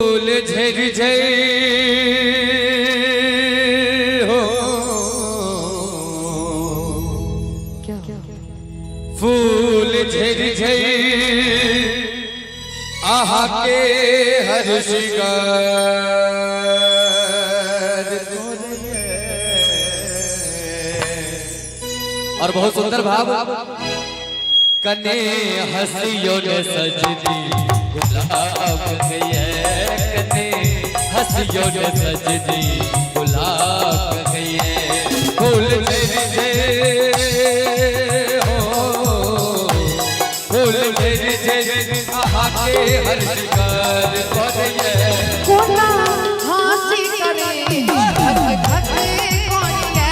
फूल झर झर हो फूल झर झर आहा के हर शिकार। और बहुत सुंदर भाव कने हंसियों ने सजदी गुलाब गई कने हंसियों ने सजदी गुलाब गई फूल झर हो फूल झर झर आहा के हर शिकार पर कोना हंसी करे धक धक कोनिए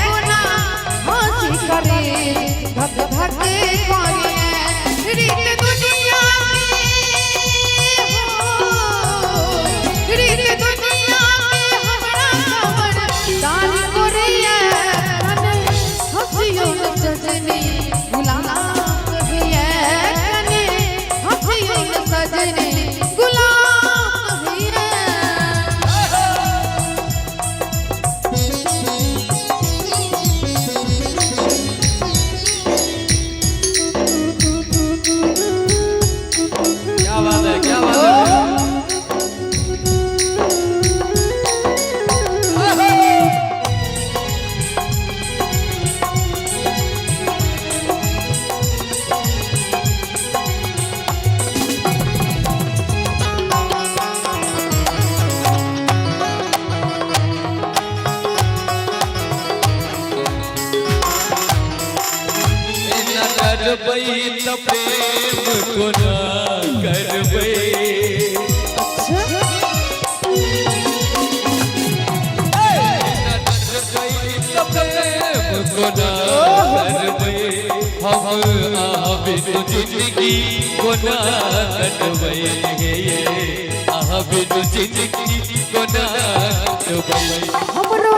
कोना हंसी करे धक धक कोनिए रीत दुनिया की रीत दुनिया की हमरा खबर दान करिए कने हंसियों सजनी गुलाब गइए कने हंसियों सजनी करबई त प्रेम को ना करबई को ना करबई हम आबे जिंदगी को ना कटबई आबे जिंदगी को ना कटबई हमरो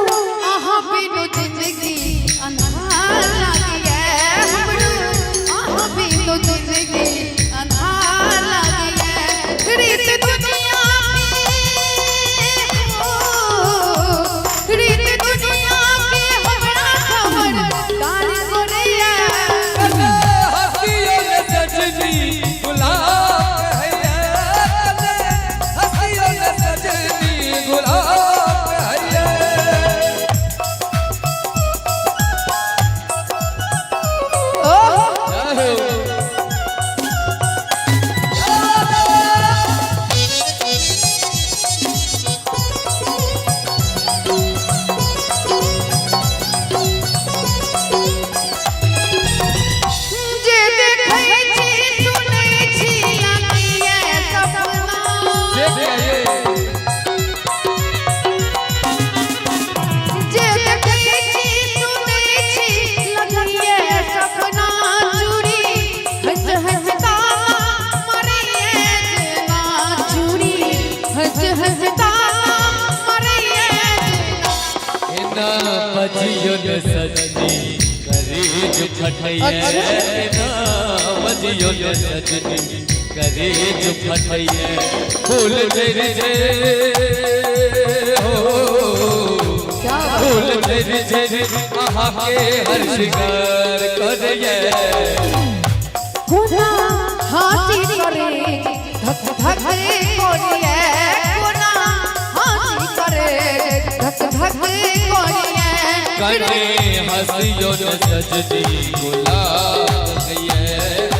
आहा बिनु जिंदगी अंधार लागिए हमरो आहा बिनु जिंदगी अंधार लागिए रीत दुनिया की रीत दुनिया की हमरा खबर दान करिए हंसियों ने सजनी गुलाब है हंसियों ने सजनी गुलाब बजियों ने सजनी करीज फटैया ना बजियों ने सजनी करीज फटैया फूल झर झर हो फूल झर झर आहा के हर शिकार करिए कोना हंसी करे धक धक कोनिए कोना हंसी करे धक धक कोनिए कने हंसियों ने सजदी गुलाब गई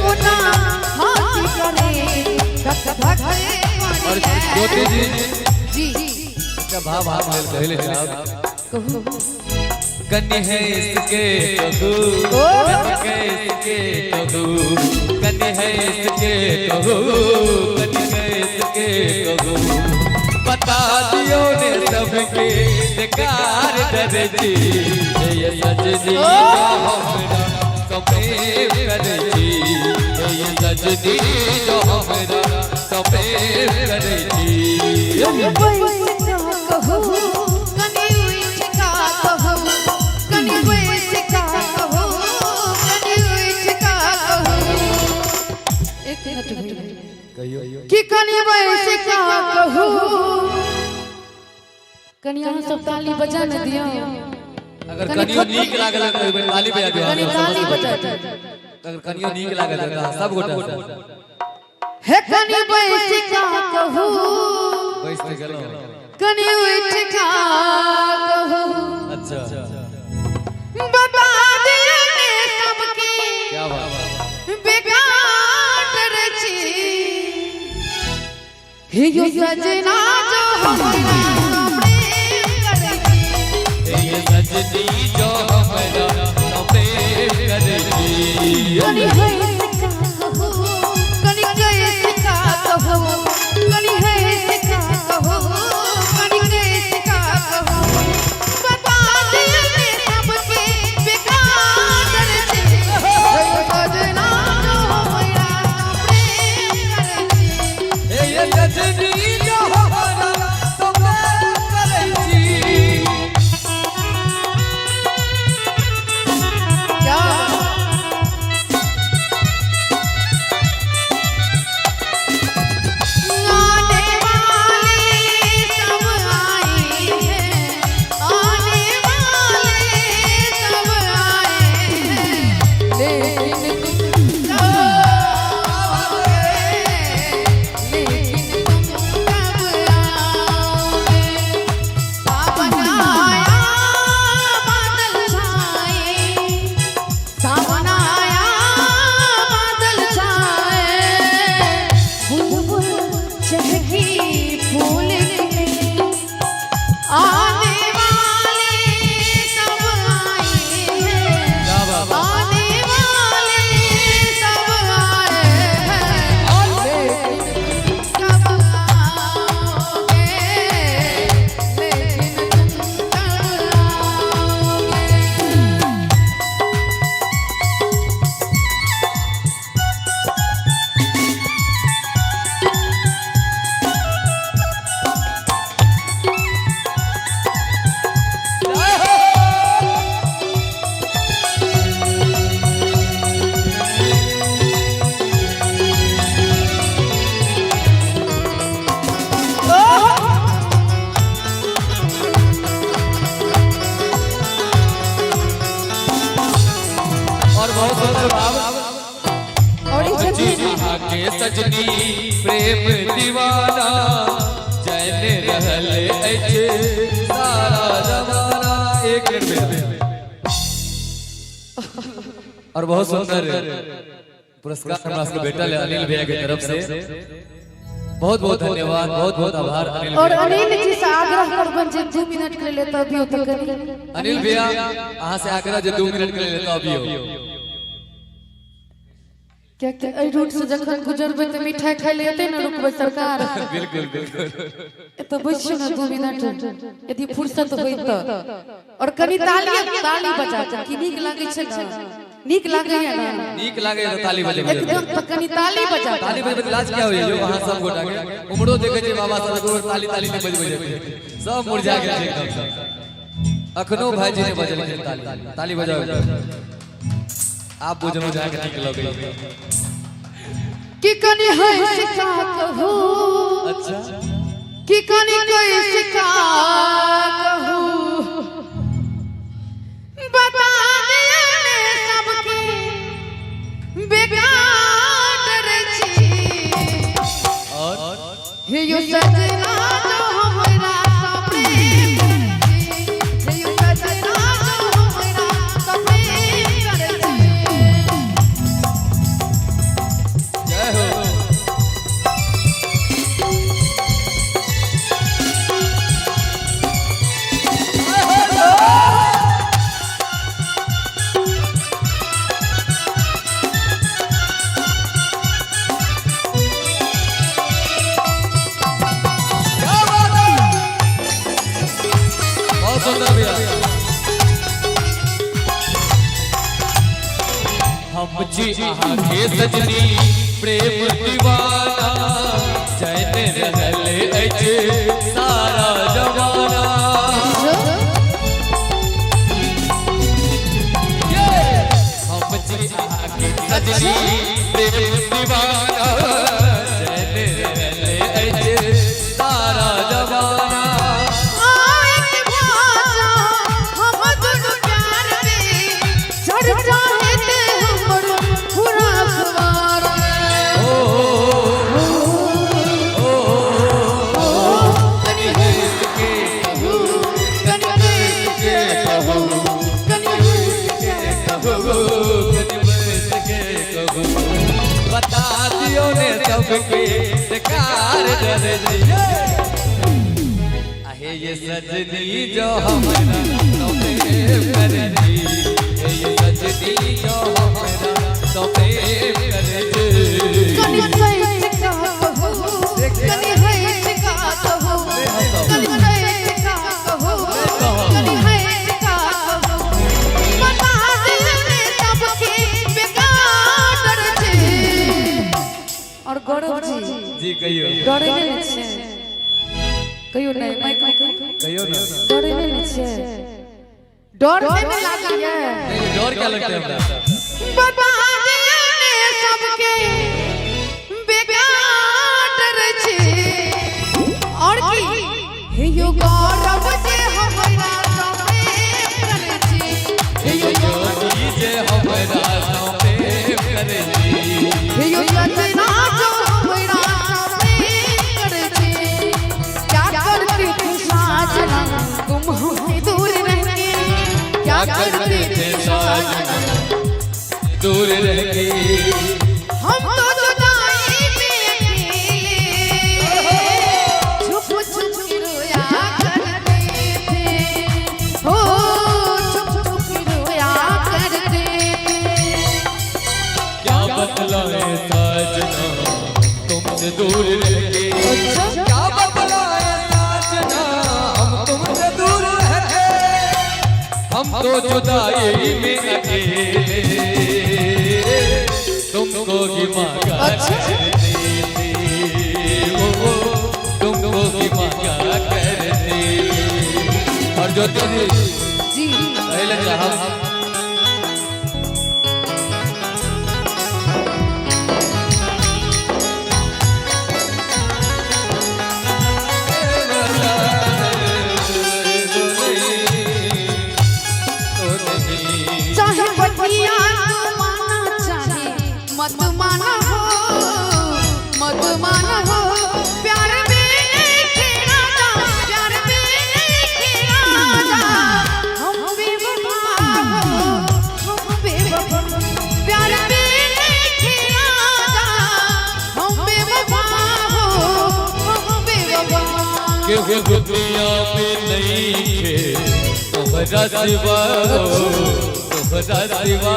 कोना हंसी करे धक धक और कोनिए ज्योति जी का भाव आप ले पहले साहब कहू कन्या है इसके कहू कन्या है इसके कहू कन्या है इसके कहू कन्या है इसके कहू बता दियो ने सबके बेकार दर्जी ये सजदी हमरा सप्रेम करजी ये सजदी जो हमरा सप्रेम करजी कि कनी वैसे का कहूँ कनिया सब ताली बजा न दियो अगर कनियो नीक लागल त ताली बजा दियो कनी ताली बजा अगर कनियो नीक लागल त सब गोटा हे कनी बैठ का कहू बैठ के गेलो कनी उठ का कहू अच्छा बता दियो ने सबके क्या बात बेकार रची हे यो सजना जो हमरा ये सजनी जो हमरा प्रेम करती कनी है कहू कनी गए सिखा कहू कनी है सिखा कहू कनी गए सिखा कहू बता दियो ने सबके बेकार रची हे यो सजना जो हमरा प्रेम करती ये सजनी जो हमरा प्रेम करती क्या आने वाले सब आए हैं आने वाले सब आए हैं लेकिन तुम जाओगे लेकिन तुम कब आओगे सावन आया बादल छाए सावन आया बादल छाए बुलबुल चहकी फूल खिले आने वाले सब आए हैं आने वाले सब आए हैं लेकिन कब आओगे लेकिन तुम कब आओगे और बहुत सुंदर भाव और इस जी आके सजनी प्रेम दीवाना जैने रहल ऐचे सारा जमाना एक मिनट में और बहुत सुंदर पुरस्कार हमरा सबके भेटल है अनिल भैया के तरफ से बहुत बहुत धन्यवाद बहुत बहुत आभार अनिल और भैया अनिल जी से आग्रह करबन जे 2 मिनट के लिए तभी हो तक अनिल भैया अहाँ से आग्रह जे 2 मिनट के लिए लेता अभी हो क्या क्या ए रूट से जखन गुजरबे त मिठाई खाइ ले एते न रुकबे सरकार बिल्कुल बिल्कुल ए तो बैठियो न 2 मिनट यदि फुर्सत होई त और कनी ताली बजा कि नीक लागे छै न नीक लागे है ना नीक लागे तो ताली बजे एकदम कनी ताली बजा ताली बजे लाज क्या होय जो वहां सब गोटा के उमरो देखे छै बाबा सब को ताली ताली नहीं बजबे सब मुरझा गेल छै एकदम अखनो भाईजी ने बजल छै ताली ताली बजाओ आप बुझनो जाके ठीक लगे कि कनी है सिखा कहू अच्छा कि कनी कोई सिखा कहू बता दियो ने सबके बेकार रची और हे यो सजना जो हमरा प्रेम करती हे यो सजना जो हमरा प्रेम करती जय हो क्या बात है बहुत सुंदर भैया हम जी आगे सजनी प्रेम दीवाना जैने रहले ऐचे सारा जमाना हम जी आगे सजनी प्रेम दीवाना जैने रहले ऐचे सारा जमाना आए करे जी आहे ये सजनी जो हमरा तो प्रेम करे जी ये सजनी जो हमरा तो प्रेम करे जी कनी है टिका कहो कनी है टिका कहो कनी है टिका कहो कनी है टिका कहो बता दे सबके बेकार छे और गौरव जी कहियो डरे नहीं छे कहियो नहीं माइक में कहियो ना डरे नहीं छे डर में लागी है नहीं डर क्या लगता है हमरा बता दे सबके बेकार छे और की हे यो गौरव जे हमरा समे करे छी हे यो ज्योति जे हमरा तो प्रेम करे जी हे यो सजना जो हमरा समे करे छी क्या करते थे साजना तुम हमसे दूर रह के क्या करते थे साजना दूर रह के हम तो जुदाई में अकेले छुप छुप के रोया करते थे हो छुप छुप के रोया करते थे क्या बतलाए साजना तुमसे दूर रह के क्या बतलाए साजना हम तुमसे दूर रह के हम तो जुदाई में अकेले तुमको ही मांगा करते थे तुमको ही मांगा करते थे और ज्योति जी पहले जहाँ चाहे बतिया माना चाहे मत माना हो मत माना हो प्यार में खेला जा प्यार में खेला जा हम बेवफा हो हम बेवफा प्यार में खेला जा हम बेवफा हो हम बेवफा के वो दुनिया में नहीं थे तोहरा सिवा तोहरा सिवा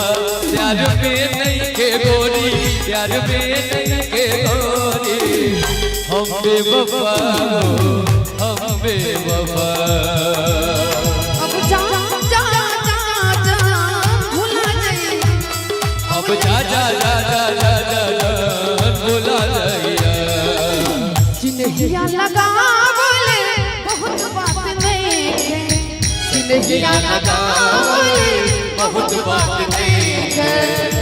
प्यार में नहीं के गोरी प्यार में नहीं के गोरी हम बेवफा हो हम बेवफा अब जा जा जा जा भुला जाइए अब जा जा जा जा जा जा भुला जाइया जिंदगिया लगा बोले बहुत बात नहीं है जिंदगिया लगा बोले बहुत बात नहीं है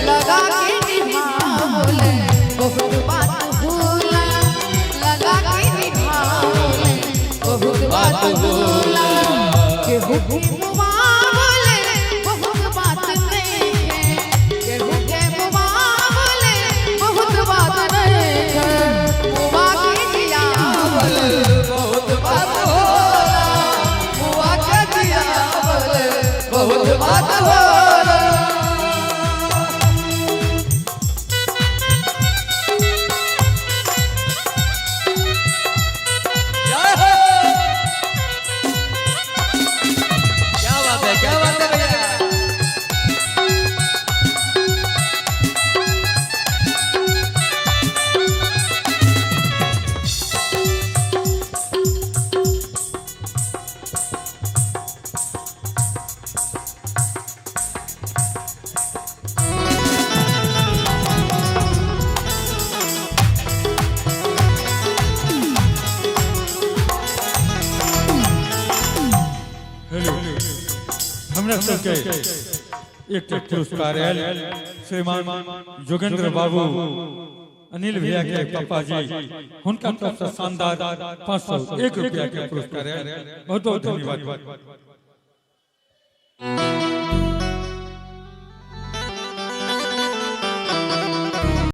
लगा के निभा बोले बहुत बात भूला लगा के निभा बोले बहुत बात भूला के हुक्म बोले बहुत बात नहीं है के हुक्म बोले बहुत बात नहीं है मुआ के दिया बोले बहुत बात मुआ के दिया बोले बहुत बात हो क्या बात है भैया हमरा सबके एक पुरस्कार आयल श्रीमान योगेंद्र बाबू अनिल भैया के पापा जी हुनका तरफ से शानदार 501 रुपया के पुरस्कार आयल बहुत बहुत धन्यवाद।